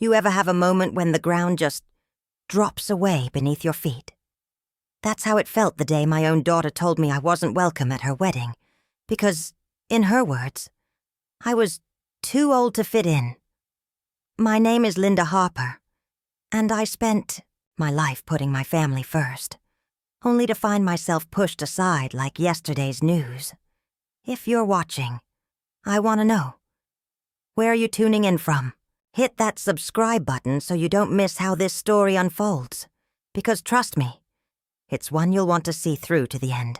You ever have a moment when the ground just drops away beneath your feet? That's how it felt the day my own daughter told me I wasn't welcome at her wedding, because, in her words, I was too old to fit in. My name is Linda Harper, and I spent my life putting my family first, only to find myself pushed aside like yesterday's news. If you're watching, I want to know. Where are you tuning in from? Hit that subscribe button so you don't miss how this story unfolds, because trust me, it's one you'll want to see through to the end.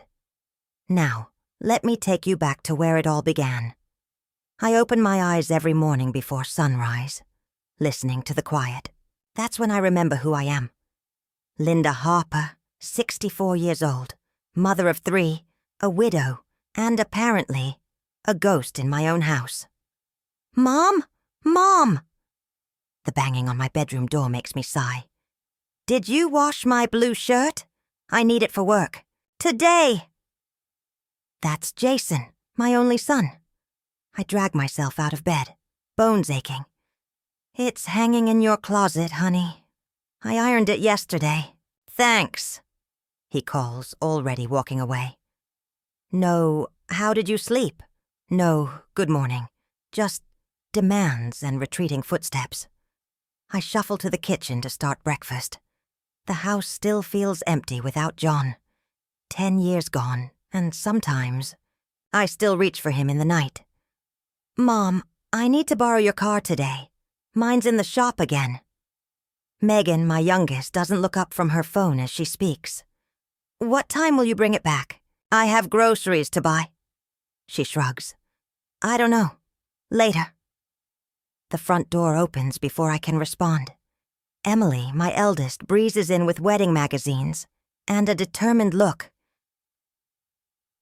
Now, let me take you back to where it all began. I open my eyes every morning before sunrise, listening to the quiet. That's when I remember who I am. Linda Harper, 64 years old, mother of 3, a widow, and apparently, a ghost in my own house. Mom? Mom! The banging on my bedroom door makes me sigh. Did you wash my blue shirt? I need it for work. Today! That's Jason, my only son. I drag myself out of bed, bones aching. It's hanging in your closet, honey. I ironed it yesterday. Thanks, he calls, already walking away. No, how did you sleep? No, good morning. Just demands and retreating footsteps. I shuffle to the kitchen to start breakfast. The house still feels empty without John. 10 years gone, and sometimes I still reach for him in the night. Mom, I need to borrow your car today. Mine's in the shop again. Megan, my youngest, doesn't look up from her phone as she speaks. What time will you bring it back? I have groceries to buy. She shrugs. I don't know. Later. The front door opens before I can respond. Emily, my eldest, breezes in with wedding magazines and a determined look.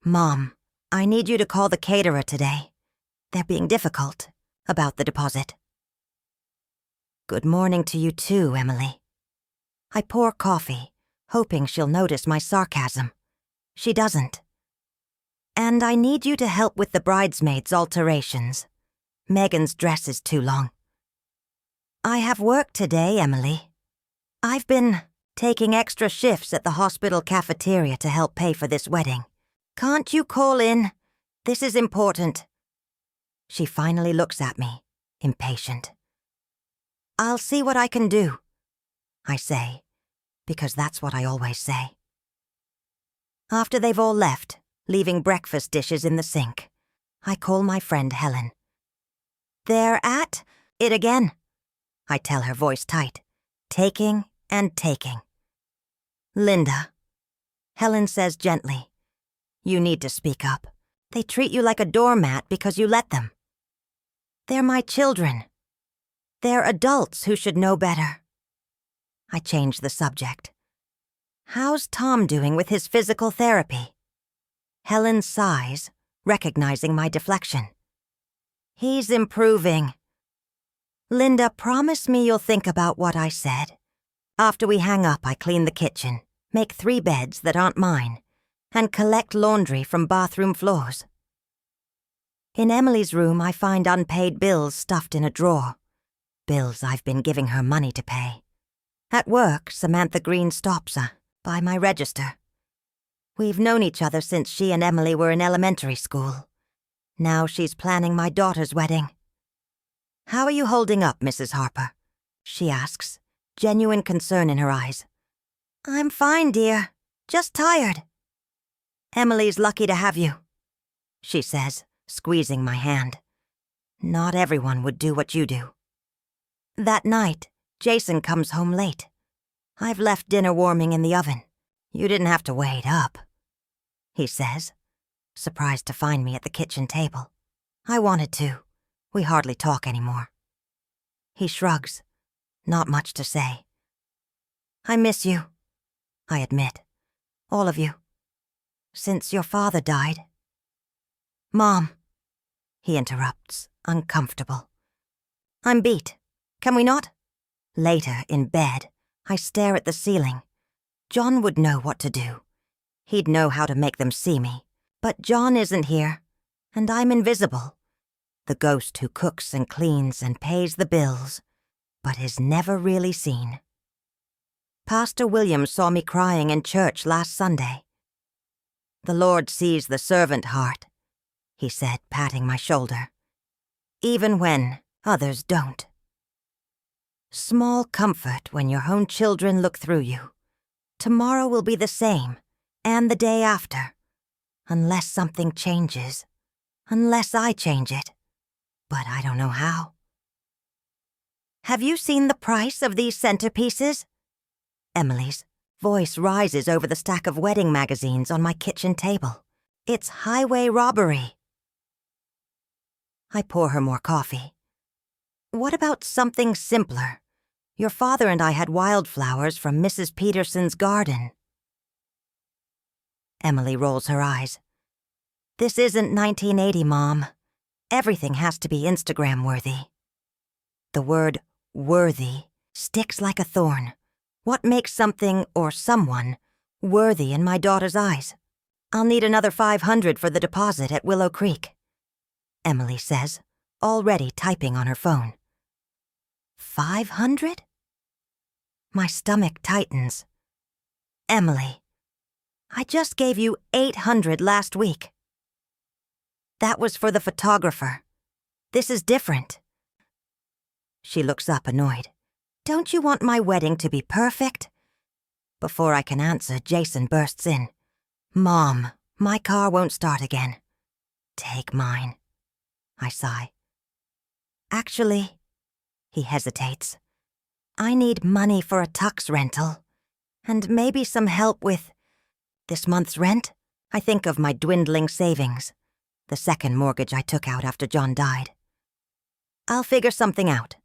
Mom, I need you to call the caterer today. They're being difficult about the deposit. Good morning to you too, Emily. I pour coffee, hoping she'll notice my sarcasm. She doesn't. And I need you to help with the bridesmaids' alterations. Megan's dress is too long. I have work today, Emily. I've been taking extra shifts at the hospital cafeteria to help pay for this wedding. Can't you call in? This is important. She finally looks at me, impatient. I'll see what I can do, I say, because that's what I always say. After they've all left, leaving breakfast dishes in the sink, I call my friend Helen. They're at it again, I tell her, voice tight, taking and taking. Linda, Helen says gently, you need to speak up. They treat you like a doormat because you let them. They're my children. They're adults who should know better. I change the subject. How's Tom doing with his physical therapy? Helen sighs, recognizing my deflection. He's improving. Linda, promise me you'll think about what I said. After we hang up, I clean the kitchen, make 3 beds that aren't mine, and collect laundry from bathroom floors. In Emily's room, I find unpaid bills stuffed in a drawer. Bills I've been giving her money to pay. At work, Samantha Green stops her by my register. We've known each other since she and Emily were in elementary school. Now she's planning my daughter's wedding. How are you holding up, Mrs. Harper? She asks, genuine concern in her eyes. I'm fine, dear. Just tired. Emily's lucky to have you, she says, squeezing my hand. Not everyone would do what you do. That night, Jason comes home late. I've left dinner warming in the oven. You didn't have to wait up, he says, surprised to find me at the kitchen table. I wanted to. We hardly talk anymore. He shrugs. Not much to say. I miss you, I admit. All of you. Since your father died. Mom, he interrupts, uncomfortable. I'm beat. Can we not? Later, in bed, I stare at the ceiling. John would know what to do. He'd know how to make them see me. But John isn't here, and I'm invisible. The ghost who cooks and cleans and pays the bills. but is never really seen. Pastor Williams saw me crying in church last Sunday. "The Lord sees the servant heart," he said, patting my shoulder, "even when others don't." Small comfort when your own children look through you. Tomorrow will be the same, and the day after, unless something changes, unless I change it, but I don't know how. "Have you seen the price of these centerpieces?" Emily's voice rises over the stack of wedding magazines on my kitchen table. It's highway robbery. I pour her more coffee. "What about something simpler? Your father and I had wildflowers from Mrs. Peterson's garden." Emily rolls her eyes. "This isn't 1980, Mom. Everything has to be Instagram-worthy." The word worthy sticks like a thorn. What makes something or someone worthy in my daughter's eyes? "I'll need another $500 for the deposit at Willow Creek," Emily says, already typing on her phone. $500? My stomach tightens. "Emily, I just gave you $800 last week." "That was for the photographer. This is different." She looks up, annoyed. "Don't you want my wedding to be perfect?" Before I can answer, Jason bursts in. "Mom, my car won't start again." "Take mine." I sigh. "Actually," he hesitates, "I need money for a tux rental, and maybe some help with this month's rent." I think of my dwindling savings, the second mortgage I took out after John died. "I'll figure something out."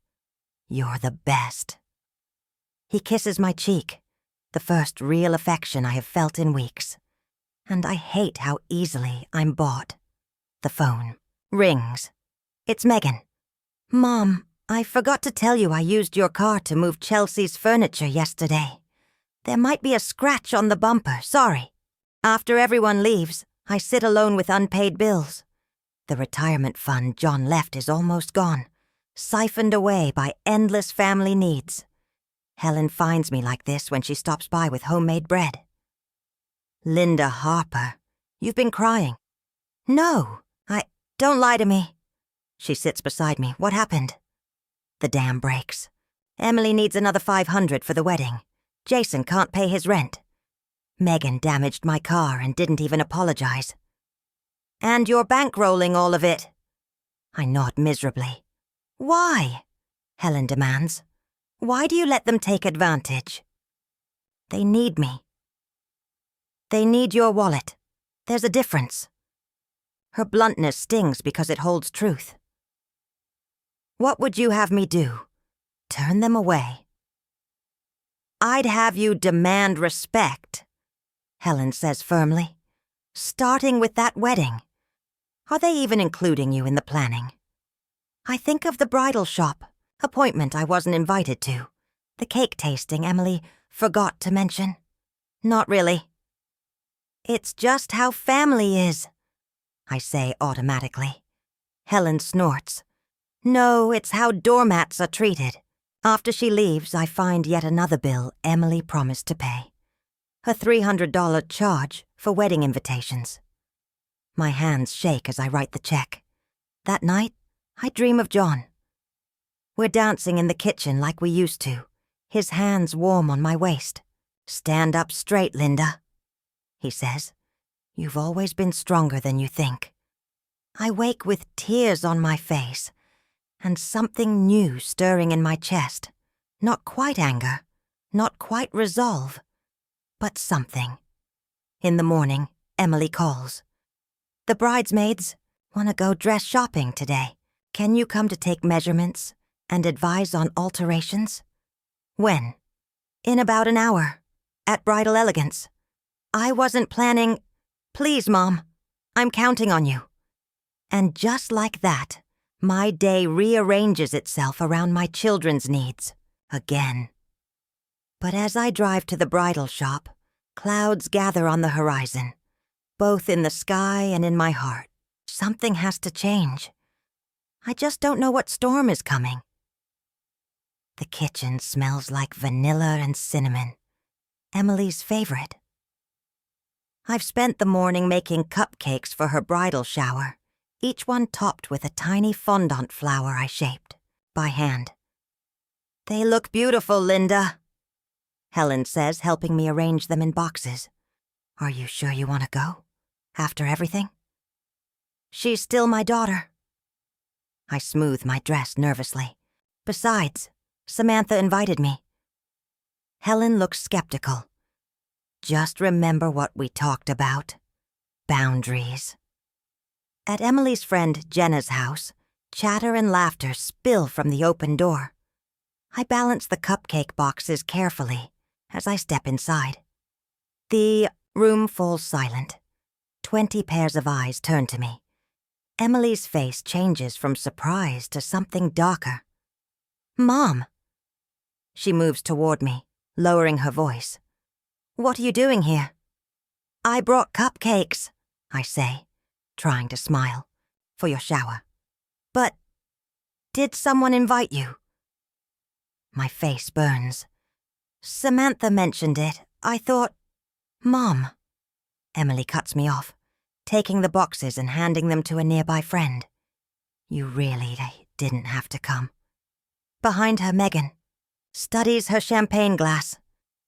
"You're the best." He kisses my cheek, the first real affection I have felt in weeks. And I hate how easily I'm bought. The phone rings. It's Megan. "Mom, I forgot to tell you I used your car to move Chelsea's furniture yesterday. There might be a scratch on the bumper, sorry. After everyone leaves, I sit alone with unpaid bills. The retirement fund John left is almost gone, siphoned away by endless family needs. Helen finds me like this when she stops by with homemade bread." "Linda Harper, you've been crying." "No, don't lie to me." She sits beside me. "What happened?" "The dam breaks. Emily needs another $500 for the wedding. Jason can't pay his rent. Megan damaged my car and didn't even apologize." "And you're bankrolling all of it." I nod miserably. "Why?" Helen demands. "Why do you let them take advantage?" "They need me." "They need your wallet. There's a difference." Her bluntness stings because it holds truth. "What would you have me do? Turn them away?" "I'd have you demand respect," Helen says firmly. "Starting with that wedding. Are they even including you in the planning?" I think of the bridal shop, appointment I wasn't invited to, the cake tasting Emily forgot to mention. "Not really." "It's just how family is," I say automatically. Helen snorts. "No, it's how doormats are treated." After she leaves, I find yet another bill Emily promised to pay. A $300 charge for wedding invitations. My hands shake as I write the check. That night, I dream of John. We're dancing in the kitchen like we used to, his hands warm on my waist. "Stand up straight, Linda," he says. "You've always been stronger than you think." I wake with tears on my face, and something new stirring in my chest. Not quite anger, not quite resolve, but something. In the morning, Emily calls. "The bridesmaids want to go dress shopping today. Can you come to take measurements and advise on alterations?" "When?" "In about an hour, at Bridal Elegance." "I wasn't planning." "Please, Mom, I'm counting on you." And just like that, my day rearranges itself around my children's needs, again. But as I drive to the bridal shop, clouds gather on the horizon, both in the sky and in my heart. Something has to change. I just don't know what storm is coming. The kitchen smells like vanilla and cinnamon, Emily's favorite. I've spent the morning making cupcakes for her bridal shower, each one topped with a tiny fondant flower I shaped, by hand. They look beautiful, Linda, Helen says, helping me arrange them in boxes. Are you sure you want to go? After everything? She's still my daughter. I smooth my dress nervously. Besides, Samantha invited me. Helen looks skeptical. Just remember what we talked about. Boundaries. At Emily's friend Jenna's house, chatter and laughter spill from the open door. I balance the cupcake boxes carefully as I step inside. The room falls silent. 20 pairs of eyes turn to me. Emily's face changes from surprise to something darker. Mom! She moves toward me, lowering her voice. What are you doing here? I brought cupcakes, I say, trying to smile, for your shower. But did someone invite you? My face burns. Samantha mentioned it. I thought... Mom. Emily cuts me off, taking the boxes and handing them to a nearby friend. You really didn't have to come. Behind her, Megan studies her champagne glass.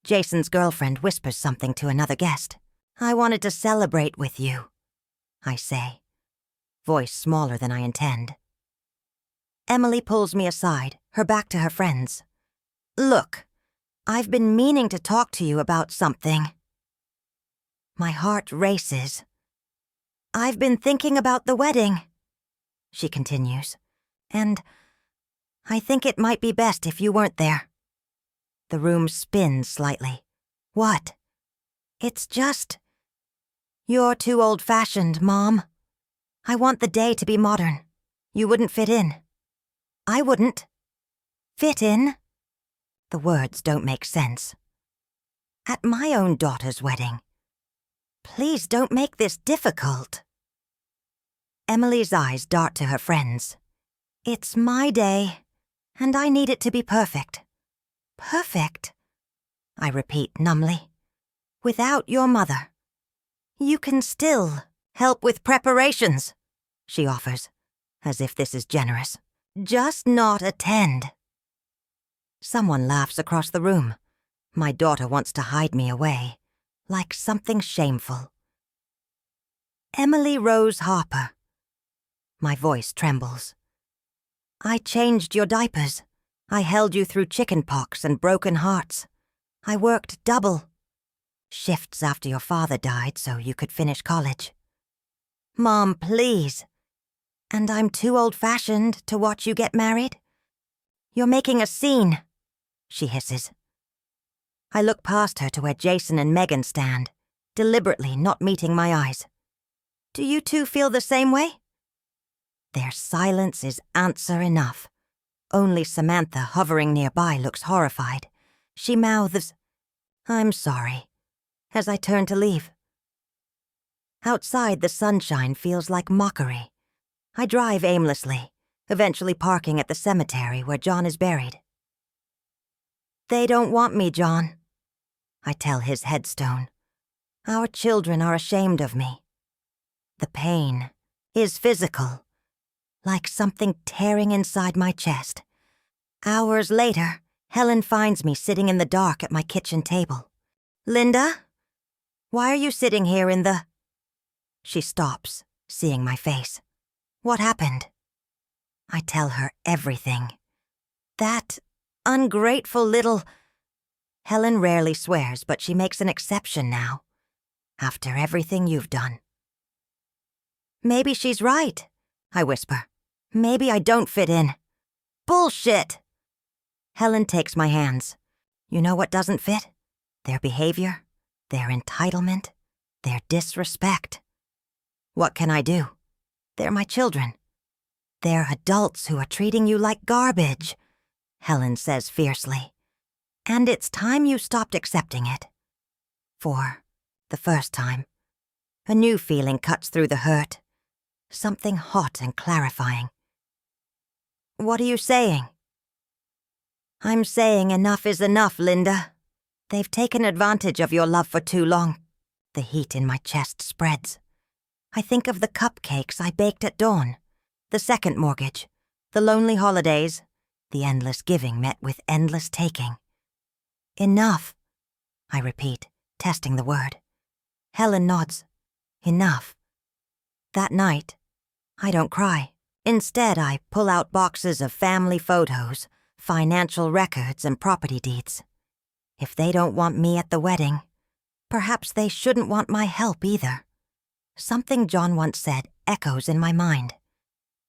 Jason's girlfriend whispers something to another guest. I wanted to celebrate with you, I say, voice smaller than I intend. Emily pulls me aside, her back to her friends. Look, I've been meaning to talk to you about something. My heart races. I've been thinking about the wedding, she continues, and I think it might be best if you weren't there. The room spins slightly. What? It's just... You're too old-fashioned, Mom. I want the day to be modern. You wouldn't fit in. I wouldn't. Fit in? The words don't make sense. At my own daughter's wedding. Please don't make this difficult. Emily's eyes dart to her friends. It's my day, and I need it to be perfect. Perfect? I repeat numbly. Without your mother. You can still help with preparations, she offers, as if this is generous. Just not attend. Someone laughs across the room. My daughter wants to hide me away, like something shameful. Emily Rose Harper. My voice trembles. I changed your diapers. I held you through chicken pox and broken hearts. I worked double. Shifts after your father died so you could finish college. Mom, please. And I'm too old-fashioned to watch you get married? You're making a scene, she hisses. I look past her to where Jason and Megan stand, deliberately not meeting my eyes. Do you two feel the same way? Their silence is answer enough. Only Samantha, hovering nearby, looks horrified. She mouths, I'm sorry, as I turn to leave. Outside, the sunshine feels like mockery. I drive aimlessly, eventually parking at the cemetery where John is buried. They don't want me, John, I tell his headstone. Our children are ashamed of me. The pain is physical, like something tearing inside my chest. Hours later, Helen finds me sitting in the dark at my kitchen table. Linda, why are you sitting here in the... She stops, seeing my face. What happened? I tell her everything. That ungrateful little... Helen rarely swears, but she makes an exception now. After everything you've done. Maybe she's right, I whisper. Maybe I don't fit in. Bullshit! Helen takes my hands. You know what doesn't fit? Their behavior, their entitlement, their disrespect. What can I do? They're my children. They're adults who are treating you like garbage, Helen says fiercely. And it's time you stopped accepting it. For the first time, a new feeling cuts through the hurt. Something hot and clarifying. What are you saying? I'm saying enough is enough, Linda. They've taken advantage of your love for too long. The heat in my chest spreads. I think of the cupcakes I baked at dawn, the second mortgage, the lonely holidays, the endless giving met with endless taking. Enough, I repeat, testing the word. Helen nods. Enough. That night, I don't cry. Instead, I pull out boxes of family photos, financial records, and property deeds. If they don't want me at the wedding, perhaps they shouldn't want my help either. Something John once said echoes in my mind.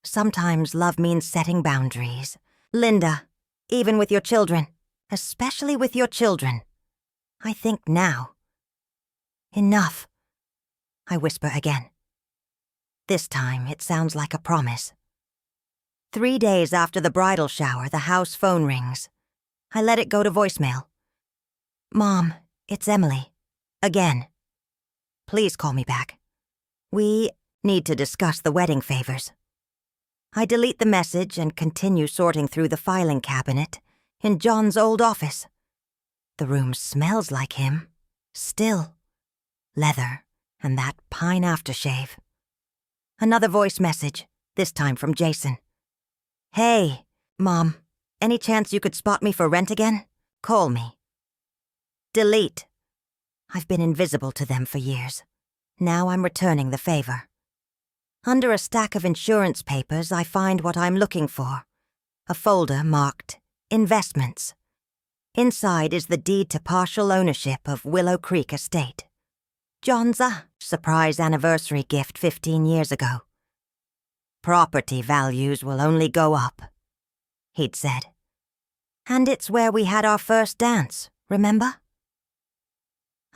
Sometimes love means setting boundaries. Linda, even with your children, especially with your children. I think now. Enough, I whisper again. This time it sounds like a promise. 3 days after the bridal shower, the house phone rings. I let it go to voicemail. Mom, it's Emily. Again. Please call me back. We need to discuss the wedding favors. I delete the message and continue sorting through the filing cabinet in John's old office. The room smells like him. Still. Leather and that pine aftershave. Another voice message, this time from Jason. Hey, Mom, any chance you could spot me for rent again? Call me. Delete. I've been invisible to them for years. Now I'm returning the favor. Under a stack of insurance papers, I find what I'm looking for. A folder marked Investments. Inside is the deed to partial ownership of Willow Creek Estate. John's surprise anniversary gift 15 years ago. Property values will only go up, he'd said. And it's where we had our first dance, remember?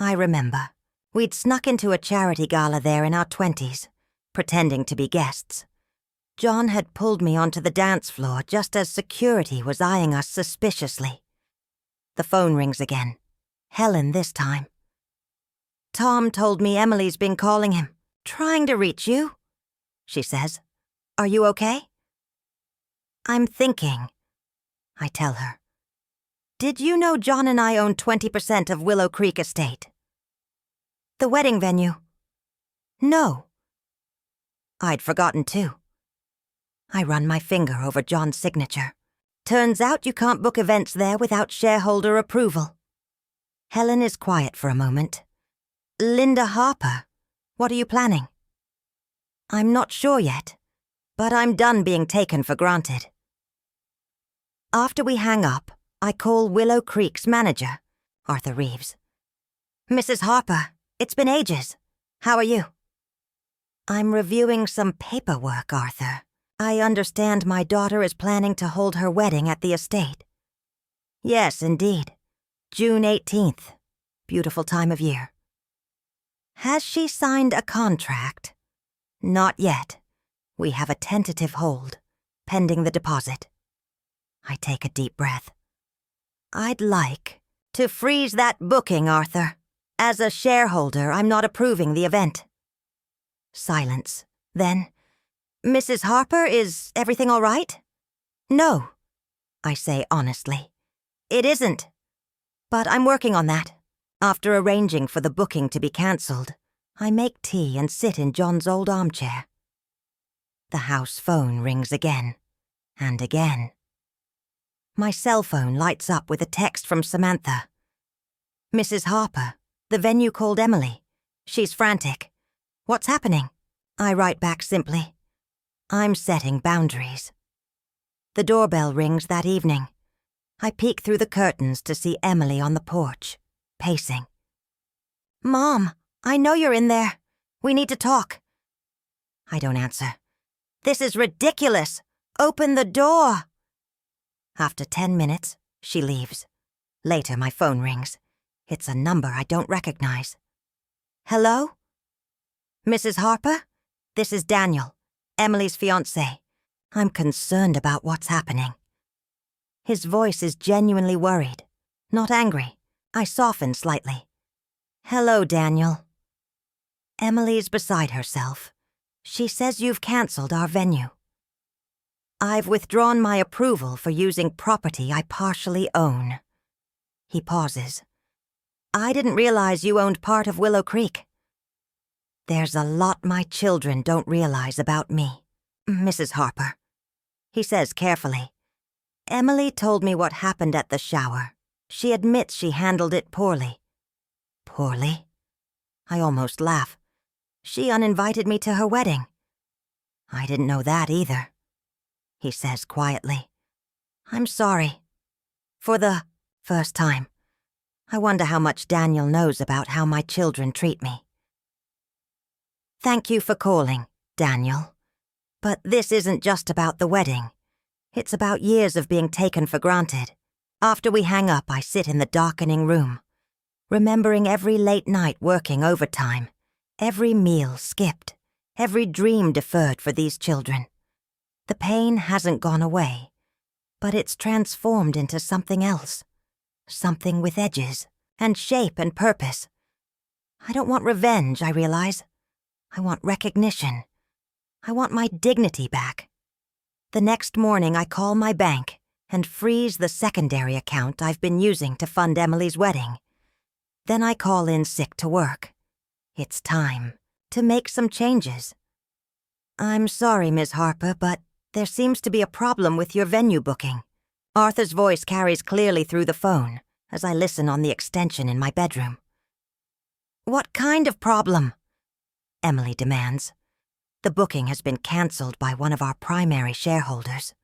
I remember. We'd snuck into a charity gala there in our 20s, pretending to be guests. John had pulled me onto the dance floor just as security was eyeing us suspiciously. The phone rings again. Helen this time. Tom told me Emily's been calling him, trying to reach you, she says. Are you okay? I'm thinking, I tell her. Did you know John and I own 20% of Willow Creek Estate? The wedding venue? No. I'd forgotten too. I run my finger over John's signature. Turns out you can't book events there without shareholder approval. Helen is quiet for a moment. Linda Harper, what are you planning? I'm not sure yet, but I'm done being taken for granted. After we hang up, I call Willow Creek's manager, Arthur Reeves. Mrs. Harper, it's been ages. How are you? I'm reviewing some paperwork, Arthur. I understand my daughter is planning to hold her wedding at the estate. Yes, indeed. June 18th. Beautiful time of year. Has she signed a contract? Not yet. We have a tentative hold, pending the deposit. I take a deep breath. I'd like to freeze that booking, Arthur. As a shareholder, I'm not approving the event. Silence. Then, Mrs. Harper, is everything all right? No, I say honestly. It isn't. But I'm working on that. After arranging for the booking to be cancelled, I make tea and sit in John's old armchair. The house phone rings again, and again. My cell phone lights up with a text from Samantha. Mrs. Harper, the venue called Emily. She's frantic. What's happening? I write back simply. I'm setting boundaries. The doorbell rings that evening. I peek through the curtains to see Emily on the porch, pacing. Mom, I know you're in there. We need to talk. I don't answer. This is ridiculous. Open the door. After 10 minutes, she leaves. Later, my phone rings. It's a number I don't recognize. Hello? Mrs. Harper? This is Daniel, Emily's fiancé. I'm concerned about what's happening. His voice is genuinely worried, not angry. I soften slightly. Hello, Daniel. Emily's beside herself. She says you've cancelled our venue. I've withdrawn my approval for using property I partially own. He pauses. I didn't realize you owned part of Willow Creek. There's a lot my children don't realize about me, Mrs. Harper. He says carefully. Emily told me what happened at the shower. She admits she handled it poorly. Poorly? I almost laugh. She uninvited me to her wedding. I didn't know that either. He says quietly. I'm sorry. For the first time. I wonder how much Daniel knows about how my children treat me. Thank you for calling, Daniel. But this isn't just about the wedding. It's about years of being taken for granted. After we hang up, I sit in the darkening room, remembering every late night working overtime, every meal skipped, every dream deferred for these children. The pain hasn't gone away, but it's transformed into something else, something with edges and shape and purpose. I don't want revenge, I realize. I want recognition. I want my dignity back. The next morning, I call my bank and freeze the secondary account I've been using to fund Emily's wedding. Then I call in sick to work. It's time to make some changes. I'm sorry, Ms. Harper, but there seems to be a problem with your venue booking. Arthur's voice carries clearly through the phone as I listen on the extension in my bedroom. What kind of problem? Emily demands. The booking has been cancelled by one of our primary shareholders.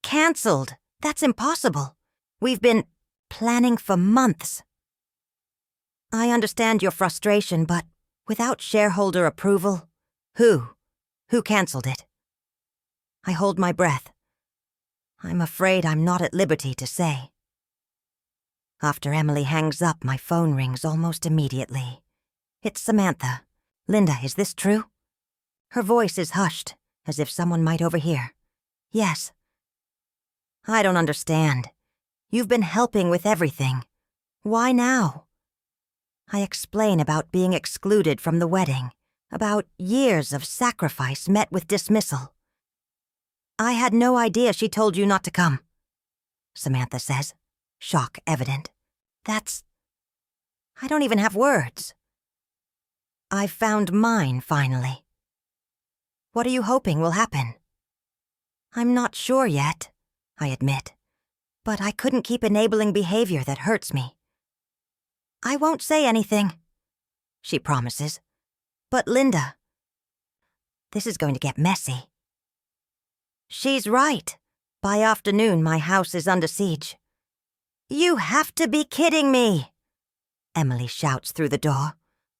Cancelled? That's impossible. We've been planning for months. I understand your frustration, but without shareholder approval, who cancelled it? I hold my breath. I'm afraid I'm not at liberty to say. After Emily hangs up, my phone rings almost immediately. It's Samantha. Linda, is this true? Her voice is hushed, as if someone might overhear. Yes. I don't understand. You've been helping with everything. Why now? I explain about being excluded from the wedding, about years of sacrifice met with dismissal. I had no idea she told you not to come, Samantha says, shock evident. I don't even have words. I've found mine, finally. What are you hoping will happen? I'm not sure yet, I admit, but I couldn't keep enabling behavior that hurts me. I won't say anything, she promises. But Linda, this is going to get messy. She's right. By afternoon, my house is under siege. You have to be kidding me, Emily shouts through the door.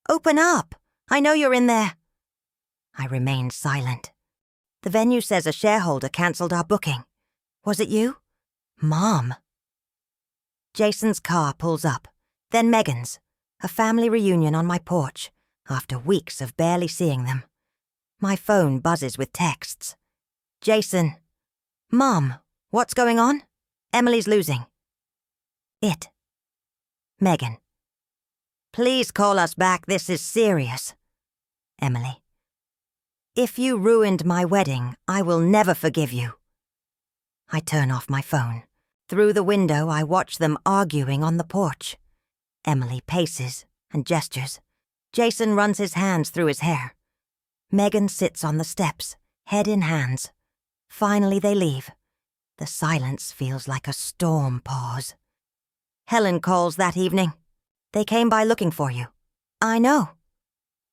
Open up. I know you're in there. I remain silent. The venue says a shareholder cancelled our booking. Was it you? Mom. Jason's car pulls up, then Megan's, a family reunion on my porch, after weeks of barely seeing them. My phone buzzes with texts. Jason. Mom, what's going on? Emily's losing. It. Megan. Please call us back, this is serious. Emily. If you ruined my wedding, I will never forgive you. I turn off my phone. Through the window, I watch them arguing on the porch. Emily paces and gestures. Jason runs his hands through his hair. Megan sits on the steps, head in hands. Finally, they leave. The silence feels like a storm pause. Helen calls that evening. They came by looking for you. I know.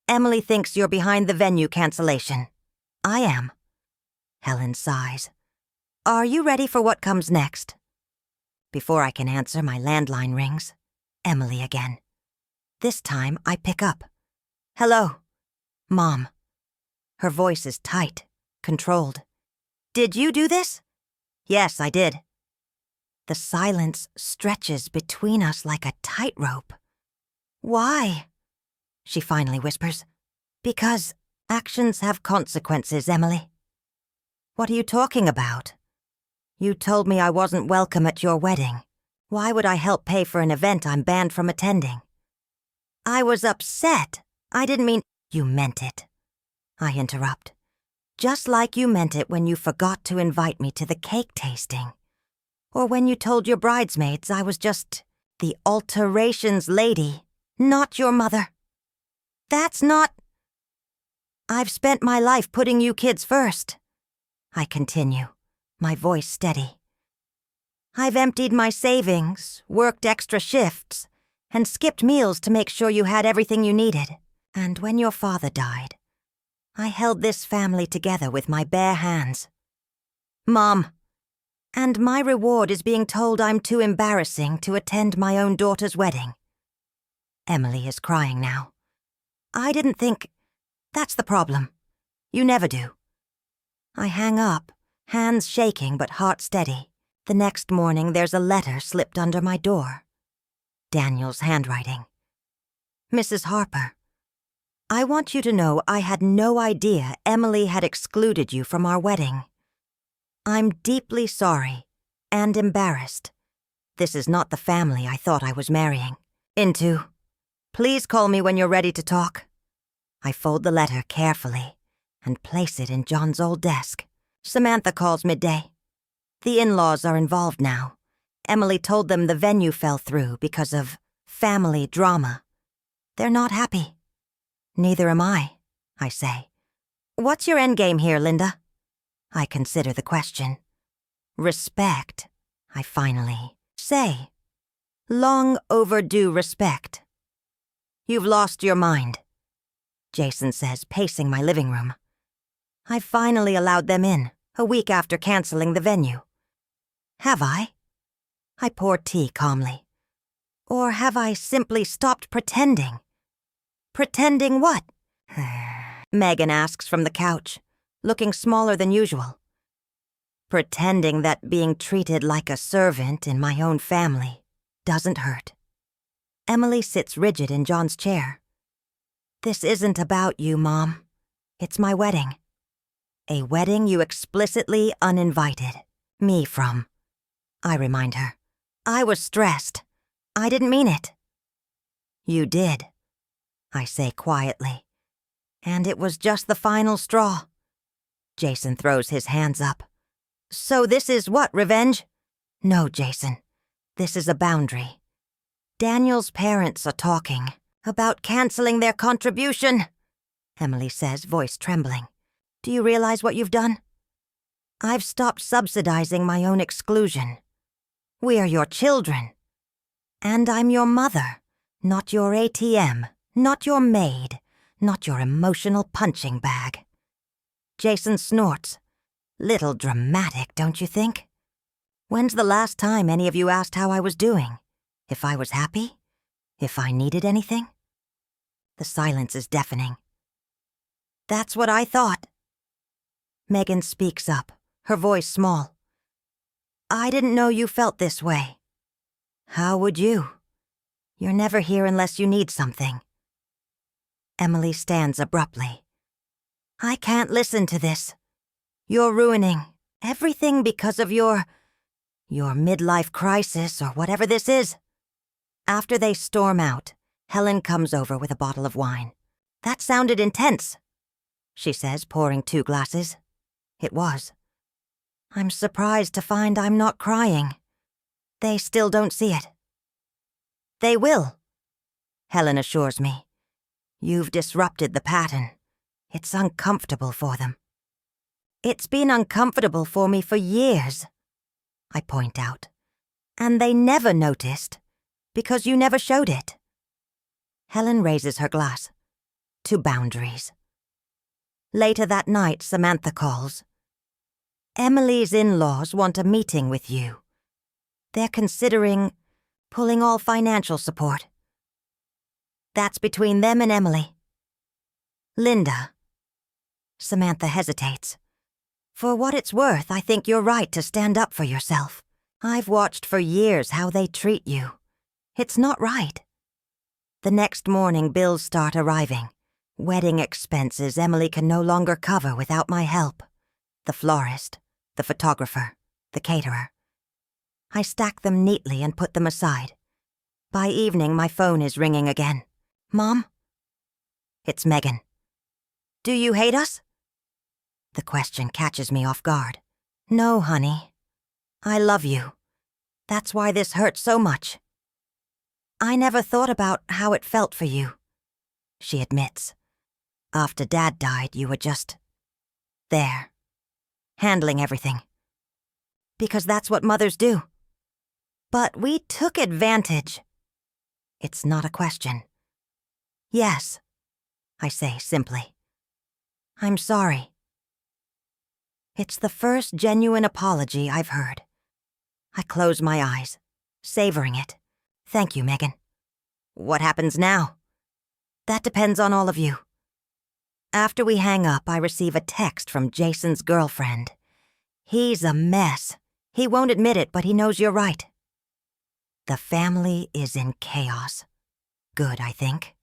Emily thinks you're behind the venue cancellation. I am. Helen sighs. Are you ready for what comes next? Before I can answer, my landline rings. Emily again. This time, I pick up. Hello. Mom. Her voice is tight, controlled. Did you do this? Yes, I did. The silence stretches between us like a tightrope. Why? She finally whispers. Because actions have consequences, Emily. What are you talking about? You told me I wasn't welcome at your wedding. Why would I help pay for an event I'm banned from attending? I was upset. I didn't mean... You meant it. I interrupt. Just like you meant it when you forgot to invite me to the cake tasting. Or when you told your bridesmaids I was just the alterations lady, not your mother. That's not... I've spent my life putting you kids first. I continue, my voice steady. I've emptied my savings, worked extra shifts, and skipped meals to make sure you had everything you needed. And when your father died, I held this family together with my bare hands. Mom, and my reward is being told I'm too embarrassing to attend my own daughter's wedding. Emily is crying now. I didn't think... That's the problem. You never do. I hang up, hands shaking but heart steady. The next morning there's a letter slipped under my door. Daniel's handwriting. Mrs. Harper, I want you to know I had no idea Emily had excluded you from our wedding. I'm deeply sorry and embarrassed. This is not the family I thought I was marrying into. Please call me when you're ready to talk. I fold the letter carefully and place it in John's old desk. Samantha calls midday. The in-laws are involved now. Emily told them the venue fell through because of family drama. They're not happy. Neither am I say. What's your endgame here, Linda? I consider the question. Respect, I finally say. Long overdue respect. You've lost your mind, Jason says, pacing my living room. I've finally allowed them in, a week after canceling the venue. Have I? I pour tea calmly. Or have I simply stopped pretending? Pretending what? Megan asks from the couch, looking smaller than usual. Pretending that being treated like a servant in my own family doesn't hurt. Emily sits rigid in John's chair. This isn't about you, Mom. It's my wedding. A wedding you explicitly uninvited me from. I remind her. I was stressed. I didn't mean it. You did, I say quietly. And it was just the final straw. Jason throws his hands up. So this is what, revenge? No, Jason. This is a boundary. Daniel's parents are talking about canceling their contribution, Emily says, voice trembling. Do you realize what you've done? I've stopped subsidizing my own exclusion. We are your children. And I'm your mother, not your ATM, not your maid, not your emotional punching bag. Jason snorts. Little dramatic, don't you think? When's the last time any of you asked how I was doing? If I was happy? If I needed anything? The silence is deafening. That's what I thought. Megan speaks up, her voice small. I didn't know you felt this way. How would you? You're never here unless you need something. Emily stands abruptly. I can't listen to this. You're ruining everything because of your midlife crisis or whatever this is. After they storm out, Helen comes over with a bottle of wine. That sounded intense, she says, pouring 2 glasses. It was. I'm surprised to find I'm not crying. They still don't see it. They will, Helen assures me. You've disrupted the pattern. It's uncomfortable for them. It's been uncomfortable for me for years, I point out. And they never noticed, because you never showed it. Helen raises her glass. To boundaries. Later that night, Samantha calls. Emily's in-laws want a meeting with you. They're considering pulling all financial support. That's between them and Emily. Linda. Samantha hesitates. For what it's worth, I think you're right to stand up for yourself. I've watched for years how they treat you. It's not right. The next morning, bills start arriving. Wedding expenses Emily can no longer cover without my help. The florist, the photographer, the caterer. I stack them neatly and put them aside. By evening, my phone is ringing again. Mom? It's Megan. Do you hate us? The question catches me off guard. No, honey. I love you. That's why this hurts so much. I never thought about how it felt for you, she admits. After Dad died, you were just there, handling everything. Because that's what mothers do. But we took advantage. It's not a question. Yes, I say simply. I'm sorry. It's the first genuine apology I've heard. I close my eyes, savoring it. Thank you, Megan. What happens now? That depends on all of you. After we hang up, I receive a text from Jason's girlfriend. He's a mess. He won't admit it, but he knows you're right. The family is in chaos. Good, I think.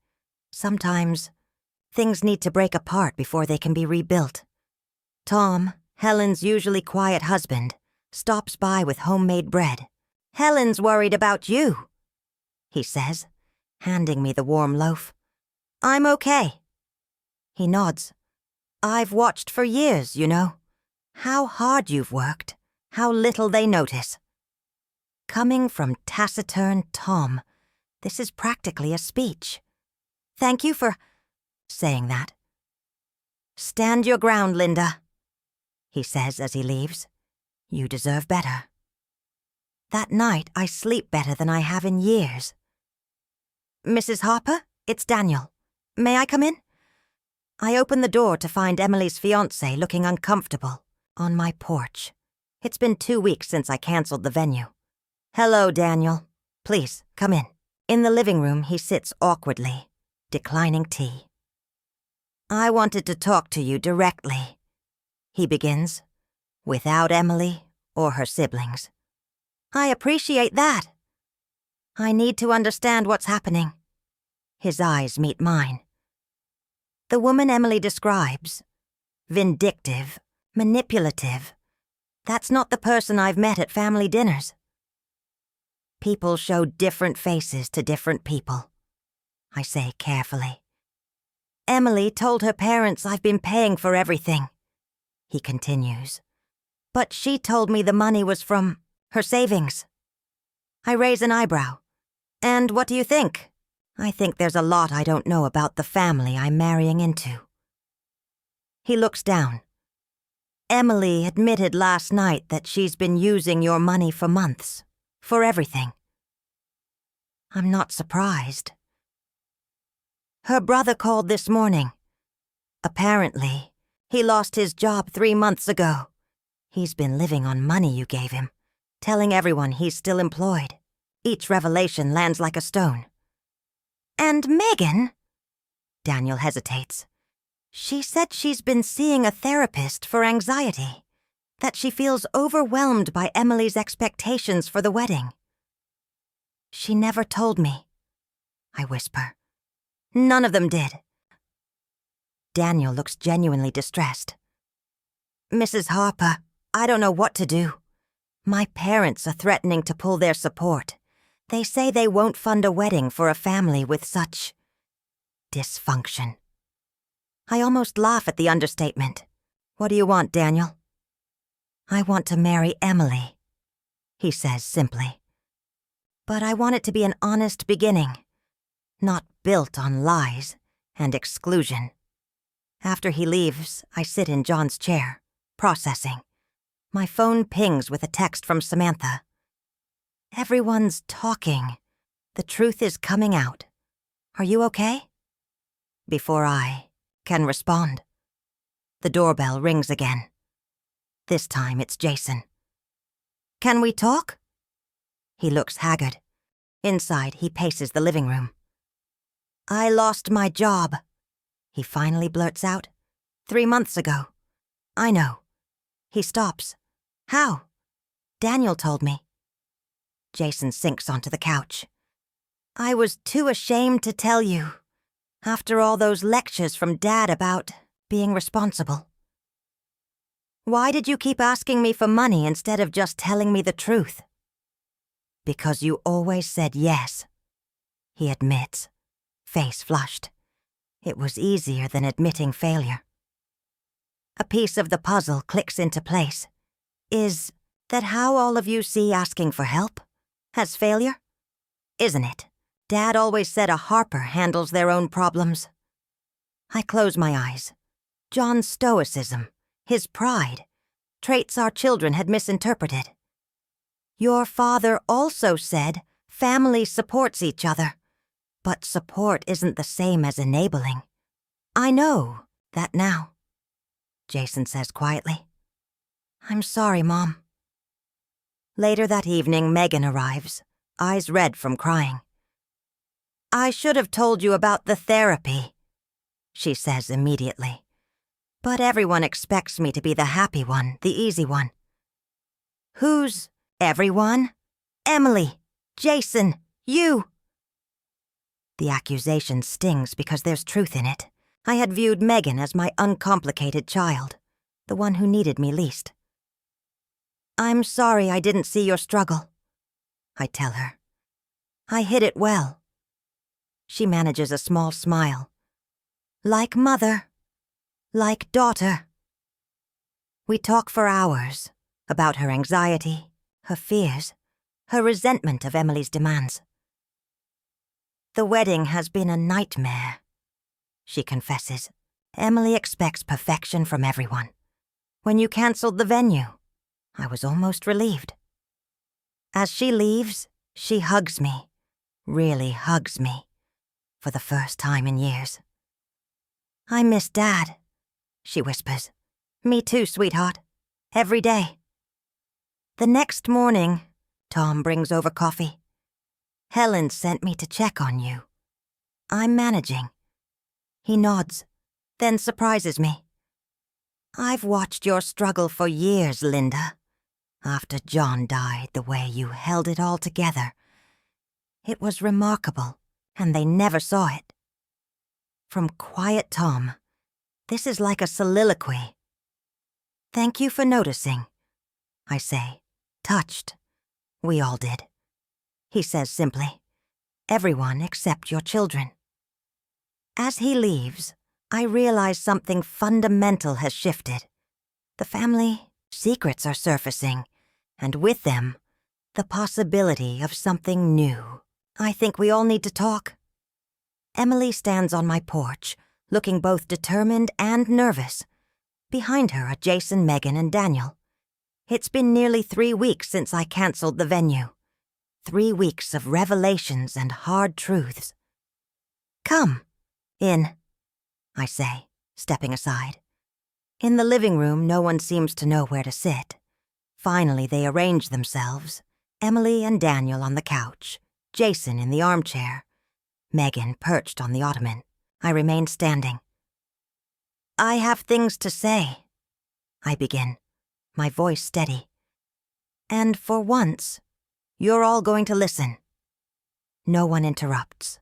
Sometimes things need to break apart before they can be rebuilt. Tom, Helen's usually quiet husband, stops by with homemade bread. Helen's worried about you, he says, handing me the warm loaf. I'm okay. He nods. I've watched for years, you know. How hard you've worked, how little they notice. Coming from taciturn Tom, this is practically a speech. Thank you for saying that. Stand your ground, Linda, he says as he leaves. You deserve better. That night, I sleep better than I have in years. Mrs. Harper, it's Daniel. May I come in? I open the door to find Emily's fiancé looking uncomfortable on my porch. It's been 2 weeks since I canceled the venue. Hello, Daniel. Please, come in. In the living room, he sits awkwardly, declining tea. I wanted to talk to you directly, he begins, without Emily or her siblings. I appreciate that. I need to understand what's happening. His eyes meet mine. The woman Emily describes, vindictive, manipulative, that's not the person I've met at family dinners. People show different faces to different people, I say carefully. Emily told her parents I've been paying for everything, he continues. But she told me the money was from her savings. I raise an eyebrow. And what do you think? I think there's a lot I don't know about the family I'm marrying into. He looks down. Emily admitted last night that she's been using your money for months, for everything. I'm not surprised. Her brother called this morning. Apparently, he lost his job 3 months ago. He's been living on money you gave him, telling everyone he's still employed. Each revelation lands like a stone. And Megan? Daniel hesitates. She said she's been seeing a therapist for anxiety, that she feels overwhelmed by Emily's expectations for the wedding. She never told me, I whisper. None of them did. Daniel looks genuinely distressed. Mrs. Harper, I don't know what to do. My parents are threatening to pull their support. They say they won't fund a wedding for a family with such dysfunction. I almost laugh at the understatement. What do you want, Daniel? I want to marry Emily, he says simply. But I want it to be an honest beginning, not built on lies and exclusion. After he leaves, I sit in John's chair, processing. My phone pings with a text from Samantha. Everyone's talking. The truth is coming out. Are you okay? Before I can respond, the doorbell rings again. This time it's Jason. Can we talk? He looks haggard. Inside, he paces the living room. I lost my job, he finally blurts out. 3 months ago. I know. He stops. How? Daniel told me. Jason sinks onto the couch. I was too ashamed to tell you, after all those lectures from Dad about being responsible. Why did you keep asking me for money instead of just telling me the truth? Because you always said yes, he admits, face flushed. It was easier than admitting failure. a piece of the puzzle clicks into place, is that how all of you see asking for help as failure? Isn't it? Dad always said a Harper handles their own problems. I close my eyes. John's stoicism, his pride, traits our children had misinterpreted. Your father also said family supports each other, but support isn't the same as enabling. I know that now, Jason says quietly. I'm sorry, Mom. Later that evening, Megan arrives, eyes red from crying. I should have told you about the therapy, she says immediately. But everyone expects me to be the happy one, the easy one. Who's everyone? Emily, Jason, you. The accusation stings because there's truth in it. I had viewed Megan as my uncomplicated child, the one who needed me least. I'm sorry I didn't see your struggle, I tell her. I hid it well. She manages a small smile. Like mother, like daughter. We talk for hours about her anxiety, her fears, her resentment of Emily's demands. The wedding has been a nightmare, she confesses. Emily expects perfection from everyone. When you canceled the venue, I was almost relieved. As she leaves, she hugs me, really hugs me, for the first time in years. I miss Dad, she whispers. Me too, sweetheart. Every day. The next morning, Tom brings over coffee. Helen sent me to check on you. I'm managing. He nods, then surprises me. I've watched your struggle for years, Linda. After John died, the way you held it all together. It was remarkable, and they never saw it. From quiet Tom, this is like a soliloquy. Thank you for noticing, I say, touched. We all did. He says simply, everyone except your children. As he leaves, I realize something fundamental has shifted. The family secrets are surfacing, and with them, the possibility of something new. I think we all need to talk. Emily stands on my porch, looking both determined and nervous. Behind her are Jason, Megan, and Daniel. It's been nearly 3 weeks since I canceled the venue. 3 weeks of revelations and hard truths. Come, in, I say, stepping aside. In the living room, no one seems to know where to sit. Finally, they arrange themselves. Emily and Daniel on the couch, Jason in the armchair, Megan perched on the ottoman. I remain standing. I have things to say, I begin, my voice steady. And for once, you're all going to listen. No one interrupts.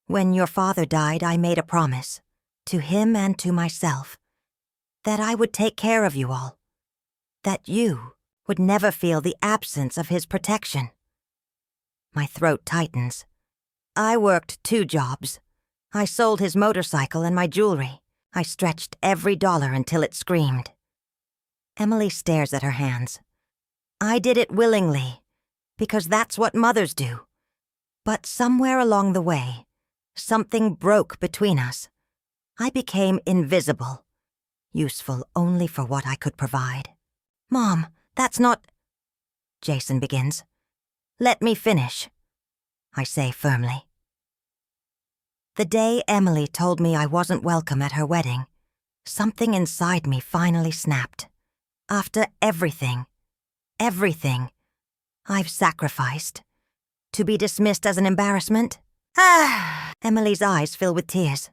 When your father died, I made a promise, to him and to myself, that I would take care of you all, that you would never feel the absence of his protection. My throat tightens. I worked 2 jobs. I sold his motorcycle and my jewelry. I stretched every dollar until it screamed. Emily stares at her hands. I did it willingly, because that's what mothers do. But somewhere along the way, something broke between us. I became invisible, useful only for what I could provide. Mom, that's not... Jason begins. Let me finish, I say firmly. The day Emily told me I wasn't welcome at her wedding, something inside me finally snapped. After everything I've sacrificed, to be dismissed as an embarrassment? Emily's eyes fill with tears.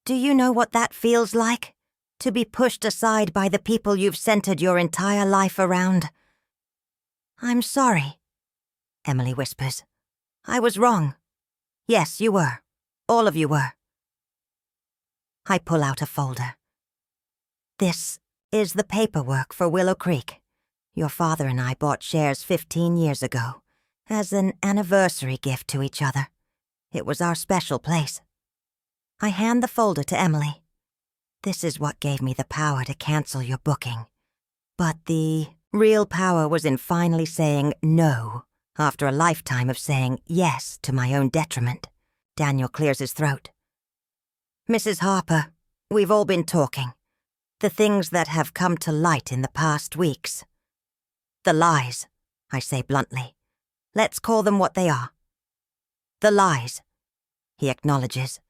Do you know what that feels like? To be pushed aside by the people you've centered your entire life around. I'm sorry, Emily whispers. I was wrong. Yes, you were. All of you were. I pull out a folder. This is the paperwork for Willow Creek. Your father and I bought shares 15 years ago, as an anniversary gift to each other. It was our special place. I hand the folder to Emily. This is what gave me the power to cancel your booking. But the real power was in finally saying no after a lifetime of saying yes to my own detriment. Daniel clears his throat. Mrs. Harper, we've all been talking. The things that have come to light in the past weeks. The lies, I say bluntly. Let's call them what they are. The lies, he acknowledges.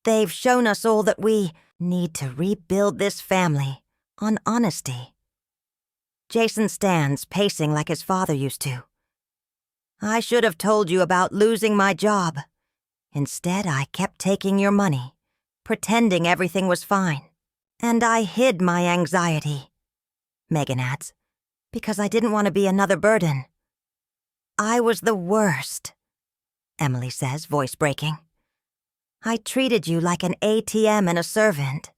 They've shown us all that we need to rebuild this family on honesty. Jason stands, pacing like his father used to. I should have told you about losing my job. Instead, I kept taking your money, pretending everything was fine. And I hid my anxiety, Megan adds, because I didn't want to be another burden. I was the worst, Emily says, voice breaking. I treated you like an ATM and a servant,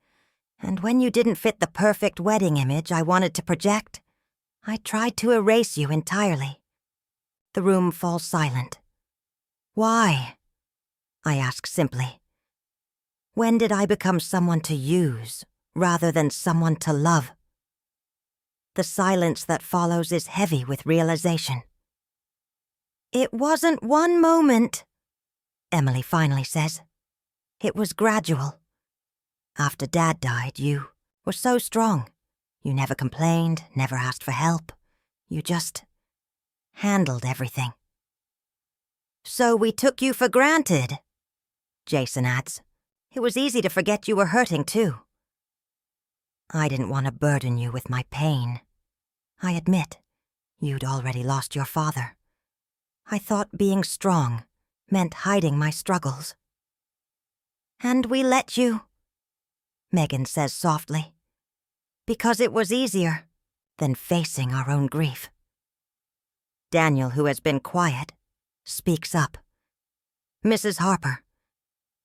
and when you didn't fit the perfect wedding image I wanted to project, I tried to erase you entirely. The room falls silent. Why? I ask simply. When did I become someone to use rather than someone to love? The silence that follows is heavy with realization. It wasn't one moment, Emily finally says. It was gradual. After Dad died, you were so strong. You never complained, never asked for help. You just handled everything. So we took you for granted, Jason adds. It was easy to forget you were hurting too. I didn't want to burden you with my pain. I admit, you'd already lost your father. I thought being strong meant hiding my struggles. And we let you, Megan says softly, because it was easier than facing our own grief. Daniel, who has been quiet, speaks up. Mrs. Harper,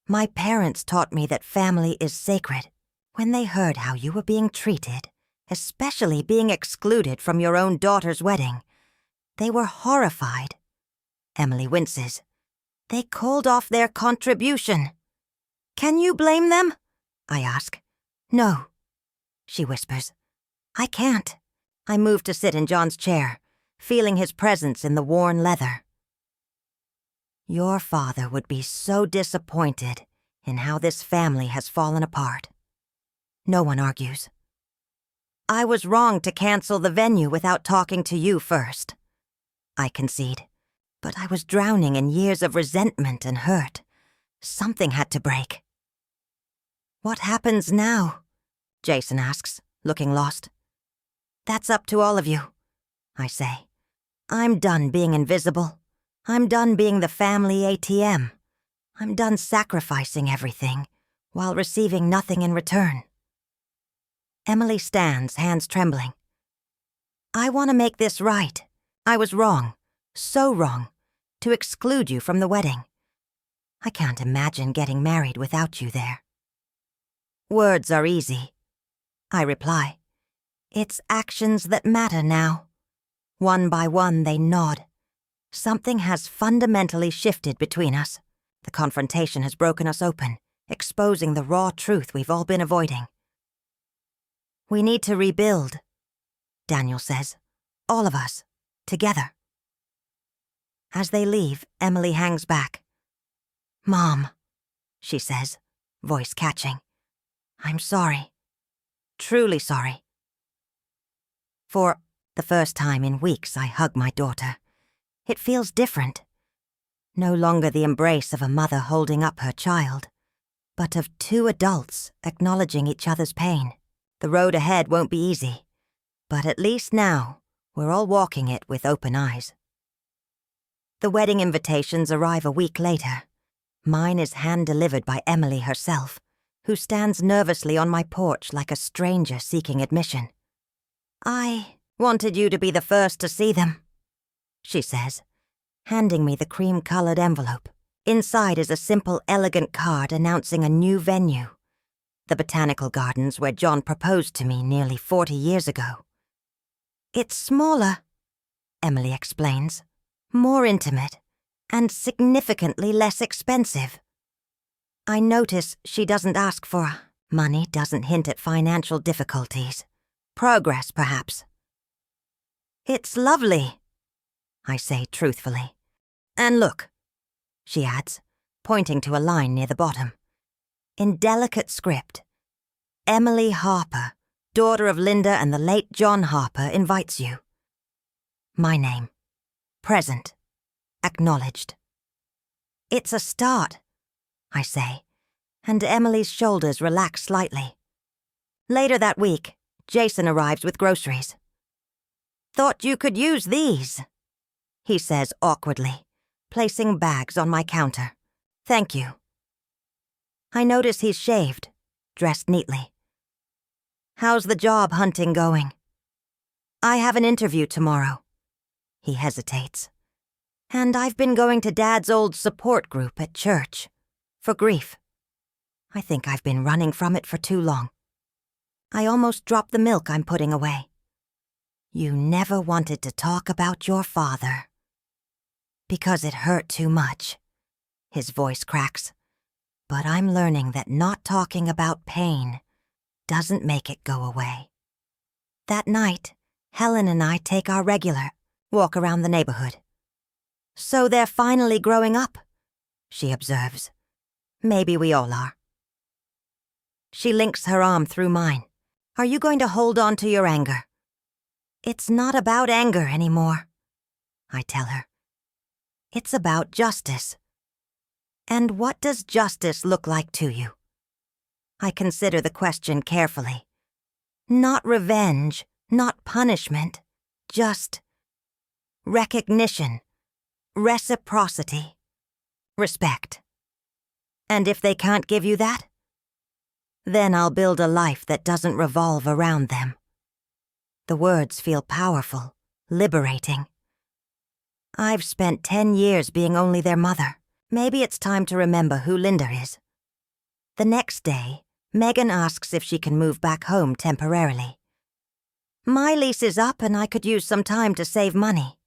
my parents taught me that family is sacred. When they heard how you were being treated, especially being excluded from your own daughter's wedding, they were horrified. Emily winces. They called off their contribution. Can you blame them? I ask. No, she whispers. I can't. I move to sit in John's chair, feeling his presence in the worn leather. Your father would be so disappointed in how this family has fallen apart. No one argues. I was wrong to cancel the venue without talking to you first, I concede. But I was drowning in years of resentment and hurt. Something had to break. What happens now? Jason asks, looking lost. That's up to all of you, I say. I'm done being invisible. I'm done being the family ATM. I'm done sacrificing everything while receiving nothing in return. Emily stands, hands trembling. I want to make this right. I was wrong, so wrong, to exclude you from the wedding. I can't imagine getting married without you there. Words are easy, I reply. It's actions that matter now. One by one they nod. Something has fundamentally shifted between us. The confrontation has broken us open, exposing the raw truth we've all been avoiding. We need to rebuild, Daniel says. All of us, together. As they leave, Emily hangs back. Mom, she says, voice catching. I'm sorry. Truly sorry. For the first time in weeks, I hug my daughter. It feels different. No longer the embrace of a mother holding up her child, but of two adults acknowledging each other's pain. The road ahead won't be easy, but at least now, we're all walking it with open eyes. The wedding invitations arrive a week later. Mine is hand-delivered by Emily herself, who stands nervously on my porch like a stranger seeking admission. I wanted you to be the first to see them, she says, handing me the cream-colored envelope. Inside is a simple, elegant card announcing a new venue. The botanical gardens where John proposed to me nearly 40 years ago. It's smaller, Emily explains, more intimate, and significantly less expensive. I notice she doesn't ask for Money doesn't hint at financial difficulties. Progress, perhaps. It's lovely, I say truthfully. And look, she adds, pointing to a line near the bottom. In delicate script, Emily Harper, daughter of Linda and the late John Harper, invites you. My name. Present. Acknowledged. It's a start, I say, and Emily's shoulders relax slightly. Later that week, Jason arrives with groceries. Thought you could use these, he says awkwardly, placing bags on my counter. Thank you. I notice he's shaved, dressed neatly. How's the job hunting going? I have an interview tomorrow. He hesitates. And I've been going to Dad's old support group at church. For grief. I think I've been running from it for too long. I almost dropped the milk I'm putting away. You never wanted to talk about your father. Because it hurt too much. His voice cracks. But I'm learning that not talking about pain doesn't make it go away. That night, Helen and I take our regular walk around the neighborhood. So they're finally growing up, she observes. Maybe we all are. She links her arm through mine. Are you going to hold on to your anger? It's not about anger anymore, I tell her. It's about justice. And what does justice look like to you? I consider the question carefully. Not revenge, not punishment, just recognition, reciprocity, respect. And if they can't give you that, then I'll build a life that doesn't revolve around them. The words feel powerful, liberating. I've spent 10 years being only their mother. Maybe it's time to remember who Linda is. The next day, Megan asks if she can move back home temporarily. My lease is up and I could use some time to save money,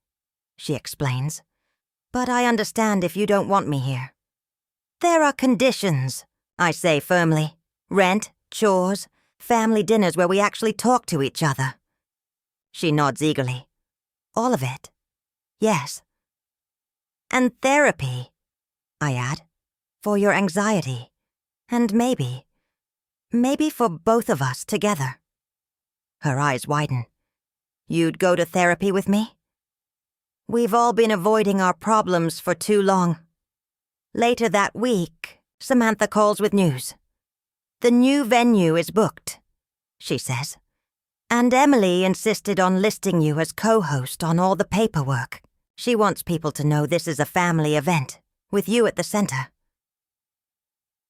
she explains. But I understand if you don't want me here. There are conditions, I say firmly. Rent, chores, family dinners where we actually talk to each other. She nods eagerly. All of it. Yes. And therapy, I add, for your anxiety. And maybe for both of us together. Her eyes widen. You'd go to therapy with me? We've all been avoiding our problems for too long. Later that week, Samantha calls with news. The new venue is booked, she says. And Emily insisted on listing you as co-host on all the paperwork. She wants people to know this is a family event, with you at the center.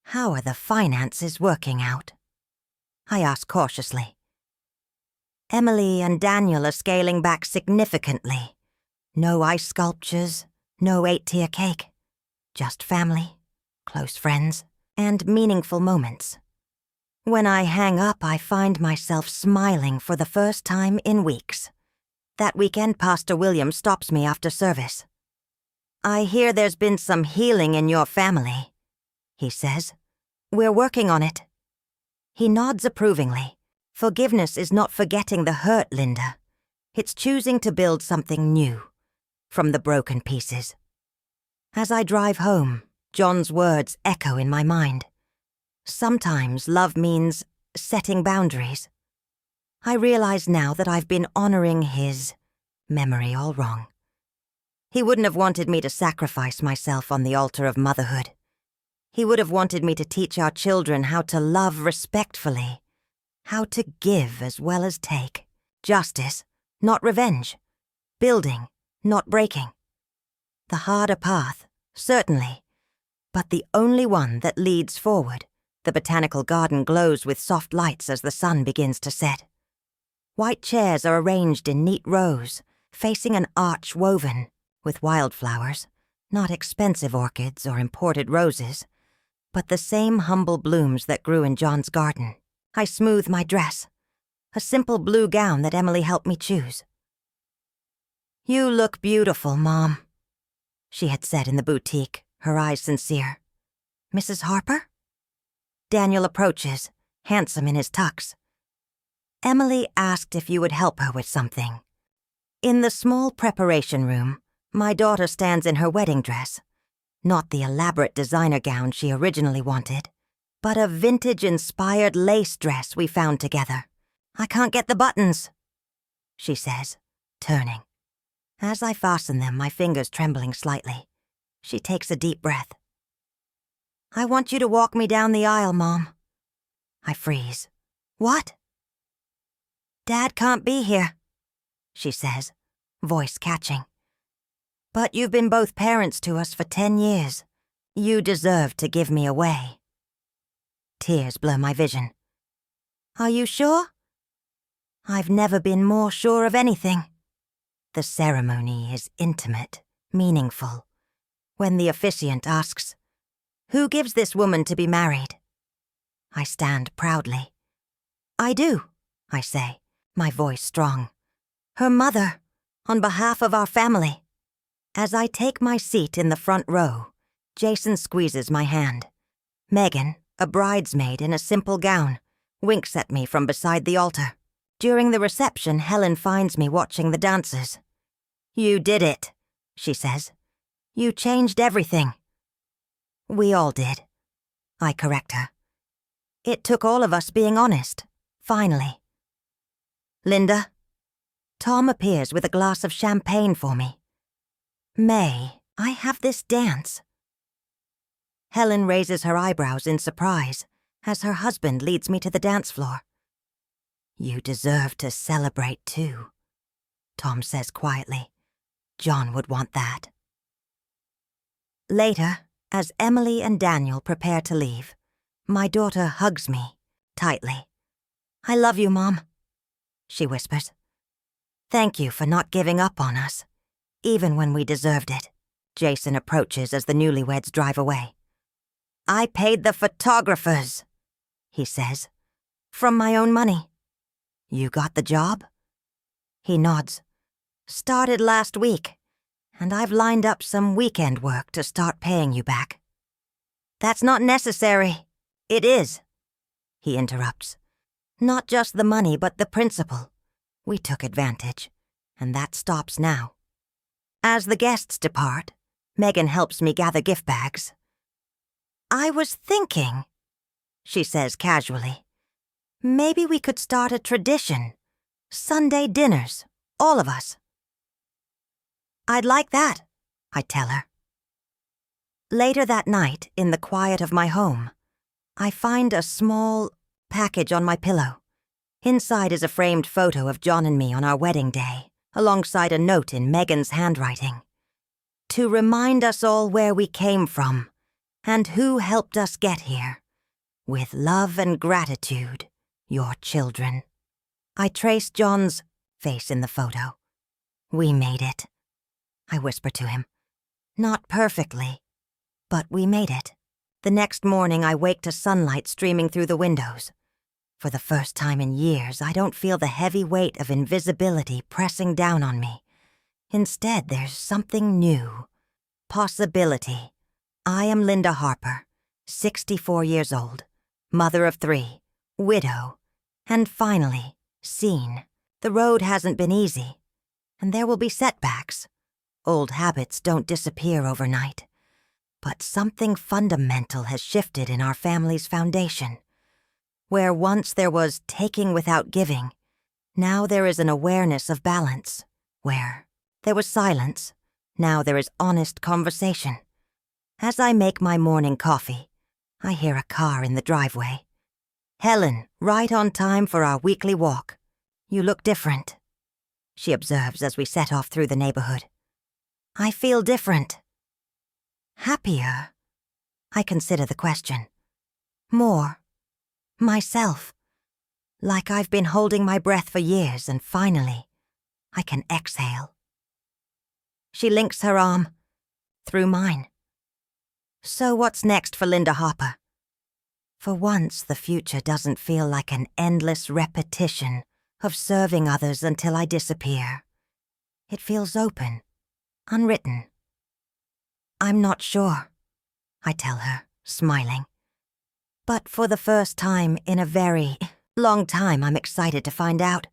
How are the finances working out? I ask cautiously. Emily and Daniel are scaling back significantly. No ice sculptures, no 8-tier cake. Just family, close friends, and meaningful moments. When I hang up, I find myself smiling for the first time in weeks. That weekend, Pastor William stops me after service. I hear there's been some healing in your family, he says. We're working on it. He nods approvingly. Forgiveness is not forgetting the hurt, Linda. It's choosing to build something new, from the broken pieces. As I drive home, John's words echo in my mind. Sometimes love means setting boundaries. I realize now that I've been honoring his memory all wrong. He wouldn't have wanted me to sacrifice myself on the altar of motherhood. He would have wanted me to teach our children how to love respectfully, how to give as well as take, justice, not revenge, building, not breaking. The harder path, certainly, but the only one that leads forward. The botanical garden glows with soft lights as the sun begins to set. White chairs are arranged in neat rows, facing an arch woven with wildflowers, not expensive orchids or imported roses, but the same humble blooms that grew in John's garden. I smooth my dress, a simple blue gown that Emily helped me choose. You look beautiful, Mom, she had said in the boutique, her eyes sincere. Mrs. Harper? Daniel approaches, handsome in his tux. Emily asked if you would help her with something. In the small preparation room, my daughter stands in her wedding dress. Not the elaborate designer gown she originally wanted, but a vintage-inspired lace dress we found together. I can't get the buttons, she says, turning. As I fasten them, my fingers trembling slightly, she takes a deep breath. I want you to walk me down the aisle, Mom. I freeze. What? Dad can't be here, she says, voice catching. But you've been both parents to us for 10 years. You deserve to give me away. Tears blur my vision. Are you sure? I've never been more sure of anything. The ceremony is intimate, meaningful. When the officiant asks, "Who gives this woman to be married?" I stand proudly. I do, I say, my voice strong. Her mother, on behalf of our family. As I take my seat in the front row, Jason squeezes my hand. Megan, a bridesmaid in a simple gown, winks at me from beside the altar. During the reception, Helen finds me watching the dancers. You did it, she says. You changed everything. We all did. I correct her. It took all of us being honest, finally. Linda? Tom appears with a glass of champagne for me. May, I have this dance. Helen raises her eyebrows in surprise as her husband leads me to the dance floor. You deserve to celebrate too, Tom says quietly. John would want that. Later, as Emily and Daniel prepare to leave, my daughter hugs me tightly. I love you, Mom, she whispers. Thank you for not giving up on us, even when we deserved it. Jason approaches as the newlyweds drive away. I paid the photographers, he says, from my own money. You got the job? He nods. Started last week, and I've lined up some weekend work to start paying you back. That's not necessary. It is, he interrupts. Not just the money, but the principle. We took advantage, and that stops now. As the guests depart, Megan helps me gather gift bags. I was thinking, she says casually, maybe we could start a tradition. Sunday dinners, all of us. I'd like that, I tell her. Later that night, in the quiet of my home, I find a small package on my pillow. Inside is a framed photo of John and me on our wedding day, alongside a note in Megan's handwriting. To remind us all where we came from, and who helped us get here. With love and gratitude, your children. I trace John's face in the photo. We made it, I whisper to him. Not perfectly, but we made it. The next morning I wake to sunlight streaming through the windows. For the first time in years, I don't feel the heavy weight of invisibility pressing down on me. Instead, there's something new. Possibility. I am Linda Harper, 64 years old, mother of 3, widow, and finally, seen. The road hasn't been easy, and there will be setbacks. Old habits don't disappear overnight. But something fundamental has shifted in our family's foundation. Where once there was taking without giving, now there is an awareness of balance. Where there was silence, now there is honest conversation. As I make my morning coffee, I hear a car in the driveway. Helen, right on time for our weekly walk. You look different, she observes as we set off through the neighborhood. I feel different. Happier? I consider the question. More. Myself. Like I've been holding my breath for years and finally, I can exhale. She links her arm through mine. So what's next for Linda Harper? For once, the future doesn't feel like an endless repetition of serving others until I disappear. It feels open, unwritten. I'm not sure, I tell her, smiling. But for the first time in a very long time, I'm excited to find out.